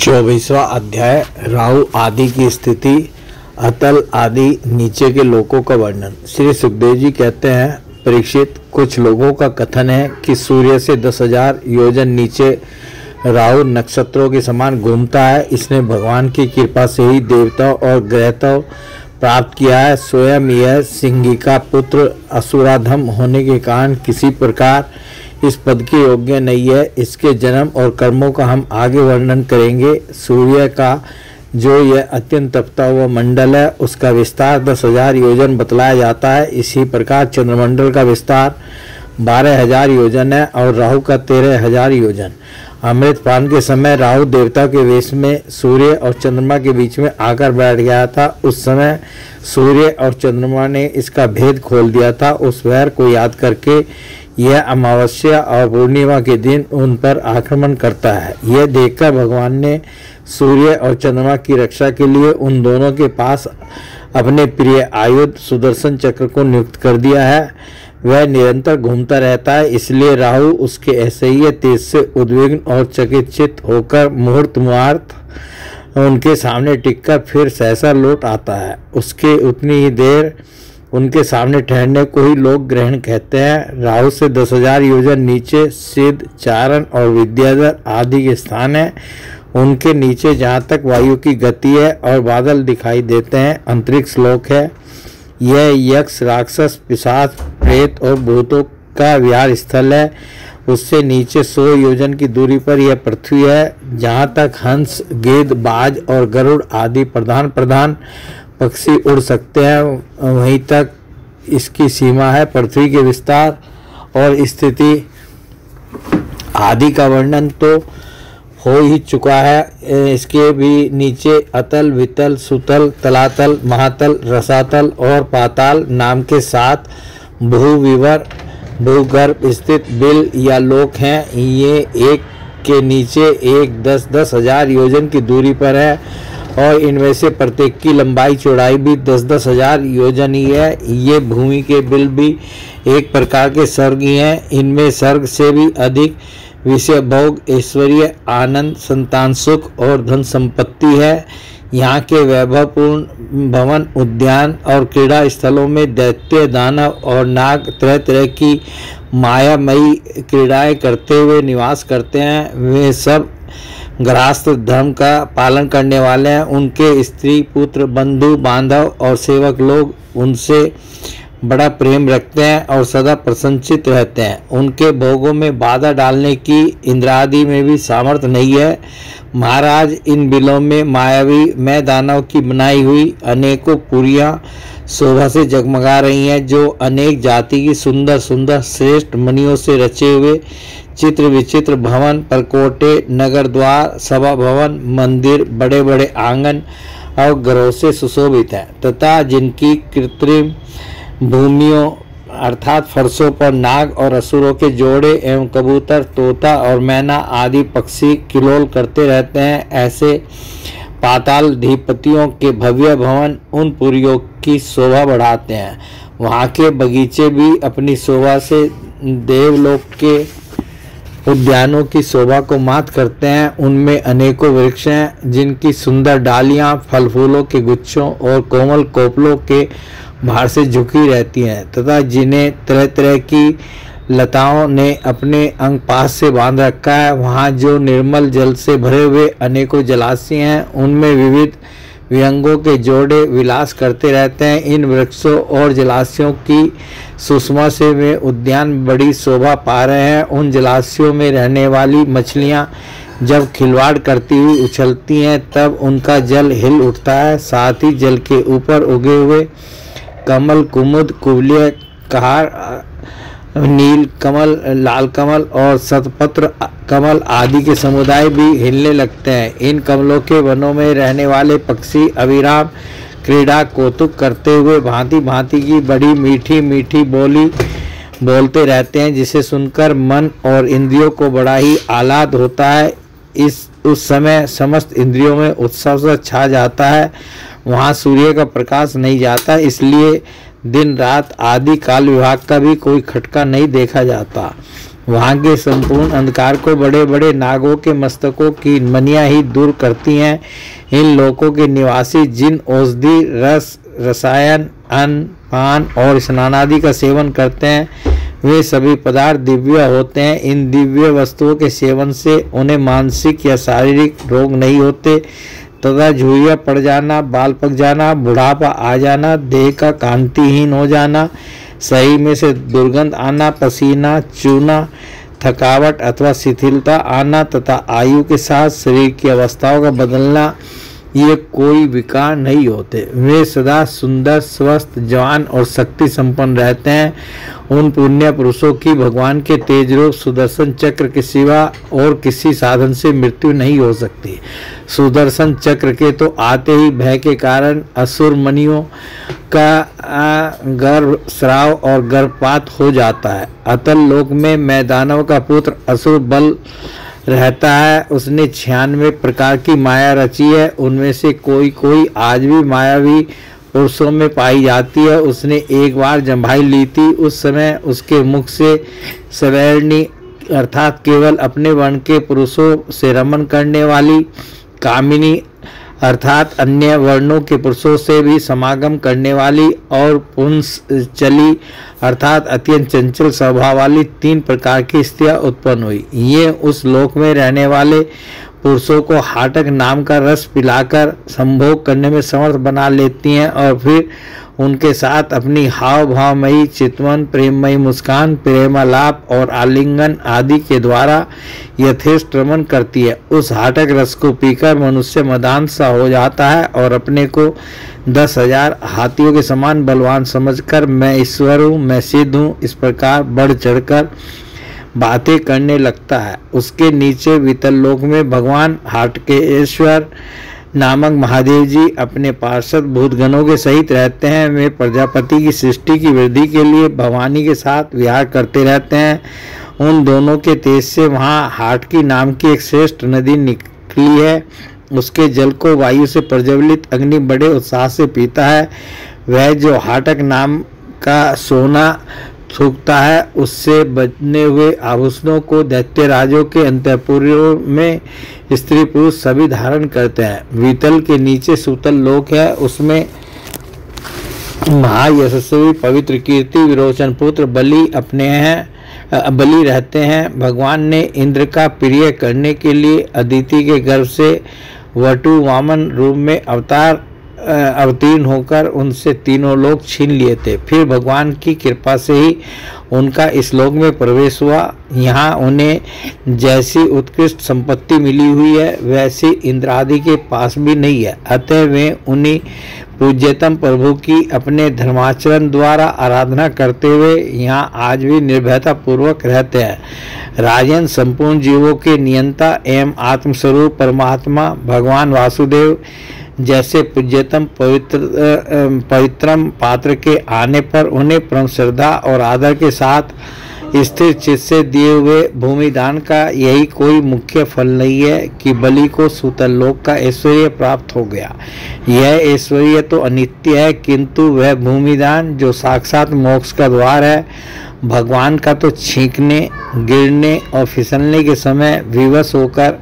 24वां अध्याय राहु आदि की स्थिति, अतल आदि नीचे के लोकों का वर्णन। श्री सुखदेव जी कहते हैं, परीक्षित, कुछ लोगों का कथन है कि सूर्य से 10,000 योजन नीचे राहु नक्षत्रों के समान घूमता है। इसने भगवान की कृपा से ही देवताओं और ग्रहताओं प्राप्त किया है। स्वयं यह सिंह का पुत्र असुराधम होने के कारण किसी प्रकार इस पद के योग्य नहीं है। इसके जन्म और कर्मों का हम आगे वर्णन करेंगे। सूर्य का जो यह अत्यंत तपता हुआ मंडल है, उसका विस्तार 10,000 योजन बतलाया जाता है। इसी प्रकार चंद्रमंडल का विस्तार 12,000 योजन है और राहु का 13,000 योजन। अमृत पान के समय राहु देवता के वेश में सूर्य और चंद्रमा के बीच में आकर बैठ गया था। उस समय सूर्य और चंद्रमा ने इसका भेद खोल दिया था। उस वैर को याद करके यह अमावस्या और पूर्णिमा के दिन उन पर आक्रमण करता है। यह देखकर भगवान ने सूर्य और चंद्रमा की रक्षा के लिए उन दोनों के पास अपने प्रिय आयुध सुदर्शन चक्र को नियुक्त कर दिया है। वह निरंतर घूमता रहता है, इसलिए राहु उसके ऐसे ही तेज से उद्विग्न और चकित होकर मुहूर्त उनके सामने टिककर फिर सहसा लौट आता है। उसके उतनी ही देर उनके सामने ठहरने को ही लोग ग्रहण कहते हैं। राहु से 10,000 योजन नीचे सिद्ध, चारण और विद्याधर आदि के स्थान है। उनके नीचे जहाँ तक वायु की गति है और बादल दिखाई देते हैं, अंतरिक्ष लोक है। यह यक्ष, राक्षस, पिशाच, प्रेत और भूतों का विहार स्थल है। उससे नीचे 100 योजन की दूरी पर यह पृथ्वी है। जहाँ तक हंस, गिद्ध, बाज और गरुड़ आदि प्रधान पक्षी उड़ सकते हैं, वहीं तक इसकी सीमा है। पृथ्वी के विस्तार और स्थिति आदि का वर्णन तो हो ही चुका है। इसके भी नीचे अतल, वितल, सुतल, तलातल, महातल, रसातल और पाताल नाम के 7 भूविवर भूगर्भ स्थित बिल या लोक हैं। ये एक के नीचे एक 10,000 योजन की दूरी पर है और इनमें से प्रत्येक की लंबाई चौड़ाई भी 10,000 योजन ही है। ये भूमि के बिल भी एक प्रकार के स्वर्ग ही हैं। इनमें स्वर्ग से भी अधिक विषय भोग, ऐश्वर्य, आनंद, संतान सुख और धन संपत्ति है। यहाँ के वैभवपूर्ण भवन, उद्यान और क्रीड़ा स्थलों में दैत्य, दानव और नाग तरह तरह की मायामयी क्रीड़ाएं करते हुए निवास करते हैं। वे सब गृहस्थ धर्म का पालन करने वाले हैं। उनके स्त्री, पुत्र, बंधु बांधव और सेवक लोग उनसे बड़ा प्रेम रखते हैं और सदा प्रसन्नचित्त रहते हैं। उनके भोगों में बाधा डालने की इंद्रादि में भी सामर्थ्य नहीं है। महाराज, इन बिलों में मायावी मैं दानव की बनाई हुई अनेकों पुरियां शोभा से जगमगा रही हैं, जो अनेक जाति की सुंदर सुंदर श्रेष्ठ मणियों से रचे हुए चित्र विचित्र भवन, परकोटे, नगर द्वार, सभा भवन, मंदिर, बड़े बड़े आंगन और घरों से सुशोभित हैं तथा जिनकी कृत्रिम भूमियों अर्थात फर्शों पर नाग और असुरों के जोड़े एवं कबूतर, तोता और मैना आदि पक्षी किलोल करते रहते हैं। ऐसे पाताल धीपतियों के भव्य भवन उन पुरियों की शोभा बढ़ाते हैं। वहाँ के बगीचे भी अपनी शोभा से देवलोक के उद्यानों की शोभा को मात करते हैं। उनमें अनेकों वृक्ष हैं, जिनकी सुंदर डालियां फल फूलों के गुच्छों और कोमल कोपलों के भार से झुकी रहती हैं तथा जिन्हें तरह तरह की लताओं ने अपने अंगपास से बांध रखा है। वहाँ जो निर्मल जल से भरे हुए अनेकों जलाशय हैं, उनमें विविध विहंगों के जोड़े विलास करते रहते हैं। इन वृक्षों और जलाशयों की सुषमा से वे उद्यान बड़ी शोभा पा रहे हैं। उन जलाशयों में रहने वाली मछलियां जब खिलवाड़ करती हुई उछलती हैं, तब उनका जल हिल उठता है। साथ ही जल के ऊपर उगे हुए कमल, कुमुद, कुबलिया, कहार, नील कमल, लाल कमल और शतपत्र कमल आदि के समुदाय भी हिलने लगते हैं। इन कमलों के वनों में रहने वाले पक्षी अविराम क्रीड़ा कौतुक करते हुए भांति भांति की बड़ी मीठी मीठी बोली बोलते रहते हैं, जिसे सुनकर मन और इंद्रियों को बड़ा ही आह्लाद होता है। उस समय समस्त इंद्रियों में उत्सव सा छा जाता है। वहाँ सूर्य का प्रकाश नहीं जाता, इसलिए दिन रात आदि काल विभाग का भी कोई खटका नहीं देखा जाता। वहाँ के संपूर्ण अंधकार को बड़े बड़े नागों के मस्तकों की मनियाँ ही दूर करती हैं। इन लोकों के निवासी जिन औषधि रस रसायन अन्न पान और स्नान आदि का सेवन करते हैं वे सभी पदार्थ दिव्य होते हैं। इन दिव्य वस्तुओं के सेवन से उन्हें मानसिक या शारीरिक रोग नहीं होते तथा झुर्रियाँ पड़ जाना, बाल पक जाना, बुढ़ापा आ जाना, देह का कांतिहीन हो जाना, सही में से दुर्गंध आना, पसीना चूना, थकावट अथवा शिथिलता आना तथा आयु के साथ शरीर की अवस्थाओं का बदलना, ये कोई विकार नहीं होते। वे सदा सुंदर, स्वस्थ, जवान और शक्ति संपन्न रहते हैं। उन पुण्य पुरुषों की भगवान के तेज रूप सुदर्शन चक्र के सिवा और किसी साधन से मृत्यु नहीं हो सकती। सुदर्शन चक्र के तो आते ही भय के कारण असुर मनियों का गर्भ स्राव और गर्भपात हो जाता है। अतल लोक में मैदानव का पुत्र असुर बल रहता है। उसने 96 प्रकार की माया रची है। उनमें से कोई कोई आज भी मायावी पुरुषों में पाई जाती है। उसने एक बार जम्भाई ली थी। उस समय उसके मुख से सवैरणी अर्थात केवल अपने वर्ण के पुरुषों से रमन करने वाली कामिनी अर्थात अन्य वर्णों के पुरुषों से भी समागम करने वाली और पुंसचली अर्थात अत्यंत चंचल स्वभाव वाली 3 प्रकार की स्त्रियां उत्पन्न हुई। ये उस लोक में रहने वाले पुरुषों को हाटक नाम का रस पिलाकर संभोग करने में समर्थ बना लेती हैं और फिर उनके साथ अपनी हाव भावमयी चितवन, प्रेममयी मुस्कान, प्रेमालाप और आलिंगन आदि के द्वारा यथेष्ट रमन करती है। उस हाटक रस को पीकर मनुष्य मदान सा हो जाता है और अपने को 10,000 हाथियों के समान बलवान समझकर मैं ईश्वर हूँ, मैं सिद्ध हूँ, इस प्रकार बढ़ चढ़कर बातें करने लगता है। उसके नीचे वितल लोक में भगवान हाटकेश्वर नामक महादेव जी अपने पार्षद भूतगणों के सहित रहते हैं। वे प्रजापति की सृष्टि की वृद्धि के लिए भवानी के साथ विहार करते रहते हैं। उन दोनों के तेज से वहाँ हाटकी नाम की एक श्रेष्ठ नदी निकली है। उसके जल को वायु से प्रज्वलित अग्नि बड़े उत्साह से पीता है। वह जो हाटक नाम का सोना थूकता है उससे बने हुए आभूषणों को दैत्य राजों के अंतःपुरों में स्त्री पुरुष सभी धारण करते हैं। वितल के नीचे सूतल लोक है। उसमें महायशस्वी पवित्र कीर्ति विरोचन पुत्र बलि रहते हैं। भगवान ने इंद्र का प्रिय करने के लिए अदिति के गर्भ से वटु वामन रूप में अवतीर्ण होकर उनसे तीनों लोक छीन लिए थे। फिर भगवान की कृपा से ही उनका इस लोक में प्रवेश हुआ। यहाँ उन्हें जैसी उत्कृष्ट संपत्ति मिली हुई है वैसी इंद्र आदि के पास भी नहीं है। अतः वे उन्हीं पूज्यतम प्रभु की अपने धर्माचरण द्वारा आराधना करते हुए यहाँ आज भी निर्भयता पूर्वक रहते हैं। राजन, संपूर्ण जीवों के नियंता एवं आत्मस्वरूप परमात्मा भगवान वासुदेव जैसे पूज्यतम पवित्रम पात्र के आने पर उन्हें परम श्रद्धा और आदर के साथ स्थिर चित्त से दिए हुए भूमि दान का यही कोई मुख्य फल नहीं है कि बलि को सूतल लोक का ऐश्वर्य प्राप्त हो गया। यह ऐश्वर्य तो अनित्य है, किंतु वह भूमि दान जो साक्षात मोक्ष का द्वार है, भगवान का तो छींकने, गिरने और फिसलने के समय विवश होकर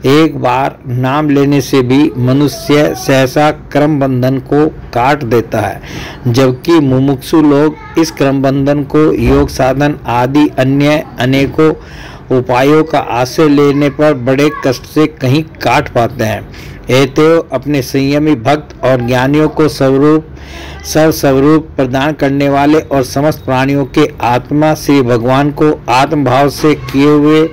एक बार नाम लेने से भी मनुष्य सहसा क्रम बंधन को काट देता है, जबकि मुमुक्षु लोग इस क्रम बंधन को योग साधन आदि अन्य अनेकों उपायों का आश्रय लेने पर बड़े कष्ट से कहीं काट पाते हैं। अतएव अपने संयमी भक्त और ज्ञानियों को स्वरूप प्रदान करने वाले और समस्त प्राणियों के आत्मा श्री भगवान को आत्म भाव से किए हुए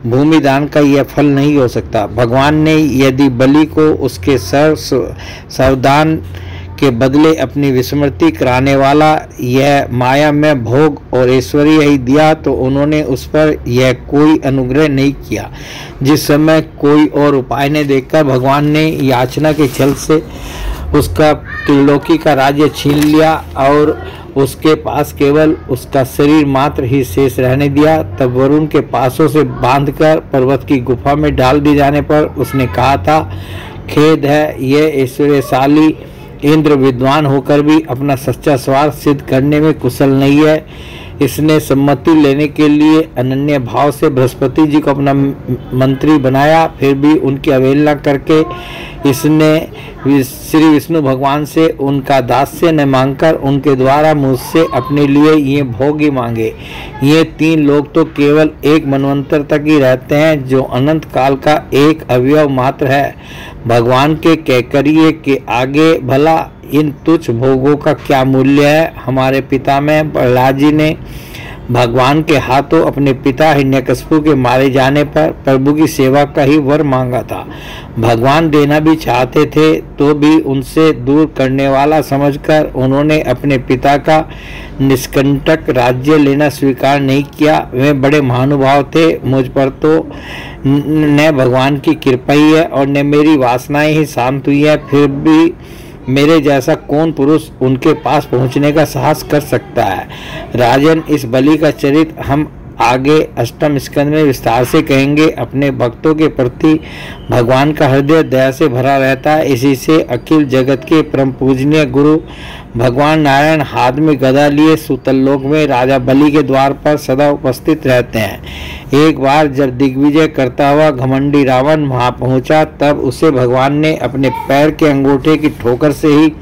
भूमि दान का यह फल नहीं हो सकता। भगवान ने यदि बलि को उसके सावधान के बदले अपनी विस्मृति कराने वाला यह माया में भोग और ऐश्वर्य ही दिया तो उन्होंने उस पर यह कोई अनुग्रह नहीं किया। जिस समय कोई और उपाय न देखकर भगवान ने याचना के छल से उसका त्रिलोकी का राज्य छीन लिया और उसके पास केवल उसका शरीर मात्र ही शेष रहने दिया, तब वरुण के पासों से बांधकर पर्वत की गुफा में डाल दिए जाने पर उसने कहा था, खेद है, यह ऐश्वर्यशाली इंद्र विद्वान होकर भी अपना सच्चा स्वार्थ सिद्ध करने में कुशल नहीं है। इसने सम्मति लेने के लिए अनन्य भाव से बृहस्पति जी को अपना मंत्री बनाया। फिर भी उनकी अवहेलना करके इसने श्री विष्णु भगवान से उनका दास्य न मांगकर उनके द्वारा मुझसे अपने लिए ये भोग ही मांगे। ये 3 लोग तो केवल एक मनवंतर तक ही रहते हैं, जो अनंत काल का एक अवयव मात्र है। भगवान के कैकरिये के आगे भला इन तुच्छ भोगों का क्या मूल्य है। हमारे पिता में प्रहलाद जी ने भगवान के हाथों अपने पिता हिरण्यकशिपु के मारे जाने पर प्रभु की सेवा का ही वर मांगा था। भगवान देना भी चाहते थे तो भी उनसे दूर करने वाला समझकर उन्होंने अपने पिता का निष्कंटक राज्य लेना स्वीकार नहीं किया। वे बड़े महानुभाव थे। मुझ पर तो न भगवान की कृपा ही है और न मेरी वासनाएं ही शांत हुई है। फिर भी मेरे जैसा कौन पुरुष उनके पास पहुंचने का साहस कर सकता है। राजन, इस बलि का चरित्र हम आगे अष्टम स्कंद में विस्तार से कहेंगे। अपने भक्तों के प्रति भगवान का हृदय दया से भरा रहता है। इसी से अखिल जगत के परम पूजनीय गुरु भगवान नारायण हाथ में गदा लिए सुतल लोक में राजा बलि के द्वार पर सदा उपस्थित रहते हैं। एक बार जब दिग्विजय करता हुआ घमंडी रावण वहां पहुंचा, तब उसे भगवान ने अपने पैर के अंगूठे की ठोकर से ही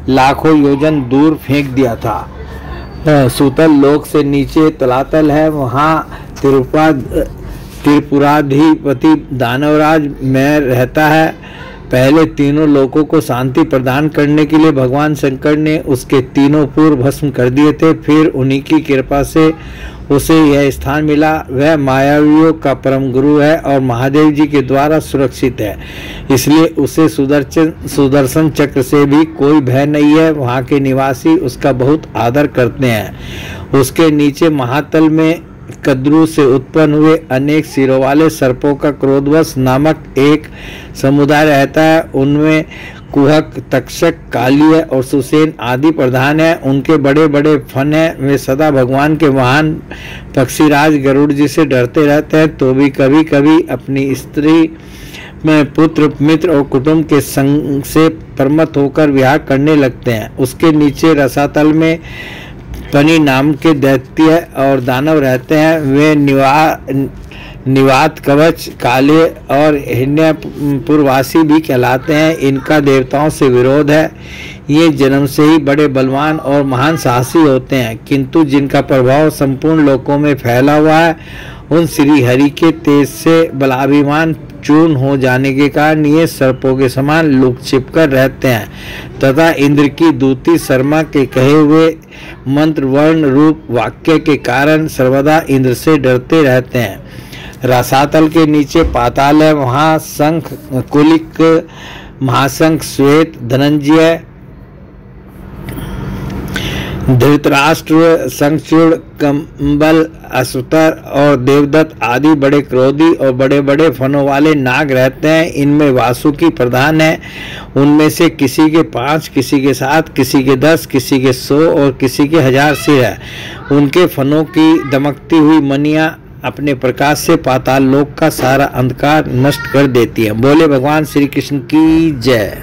लाखों योजन दूर फेंक दिया था। सुतल लोक से नीचे तलातल है, वहाँ त्रिपुराधिपति दानवराज में रहता है। पहले तीनों लोकों को शांति प्रदान करने के लिए भगवान शंकर ने उसके तीनों पूर्व भस्म कर दिए थे। फिर उन्हीं की कृपा से उसे यह स्थान मिला। वह मायावियों का परम गुरु है और महादेव जी के द्वारा सुरक्षित है, इसलिए उसे सुदर्शन चक्र से भी कोई भय नहीं है। वहाँ के निवासी उसका बहुत आदर करते हैं। उसके नीचे महातल में कद्रू से उत्पन्न हुए अनेक सिरों वाले सर्पों का क्रोधवश नामक एक समुदाय रहता है। उनमें कुहक, तक्षक, कालिय और सुसेन आदि प्रधान है। उनके बड़े बड़े फन हैं। वे सदा भगवान के महान पक्षीराज गरुड़ जी से डरते रहते हैं, तो भी कभी कभी अपनी स्त्री में पुत्र, मित्र और कुटुंब के संग से प्रमत्त होकर विहार करने लगते हैं। उसके नीचे रसातल में पनी नाम के दैत्य और दानव रहते हैं। वे निवात, कवच, काले और हिरण्यपुरवासी भी कहलाते हैं। इनका देवताओं से विरोध है। ये जन्म से ही बड़े बलवान और महान साहसी होते हैं, किंतु जिनका प्रभाव संपूर्ण लोकों में फैला हुआ है, उन श्री हरि के तेज से बलाभिमान चूर्ण हो जाने के कारण ये सर्पों के समान लुक छिप कर रहते हैं तथा इंद्र की दूती शर्मा के कहे हुए मंत्र वर्ण रूप वाक्य के कारण सर्वदा इंद्र से डरते रहते हैं। रसातल के नीचे पाताल है। वहाँ शंख, कुलिक, महाशंख, श्वेत, धनंजय, धृतराष्ट्र, शंखचूड़, कंबल, अश्वतर और देवदत्त आदि बड़े क्रोधी और बड़े बड़े फनों वाले नाग रहते हैं। इनमें वासुकी प्रधान है। उनमें से किसी के 5, किसी के 7, किसी के 10, किसी के 100 और किसी के 1000 सिर है। उनके फनों की दमकती हुई मनियां अपने प्रकाश से पाताल लोक का सारा अंधकार नष्ट कर देती है। बोले भगवान श्री कृष्ण की जय।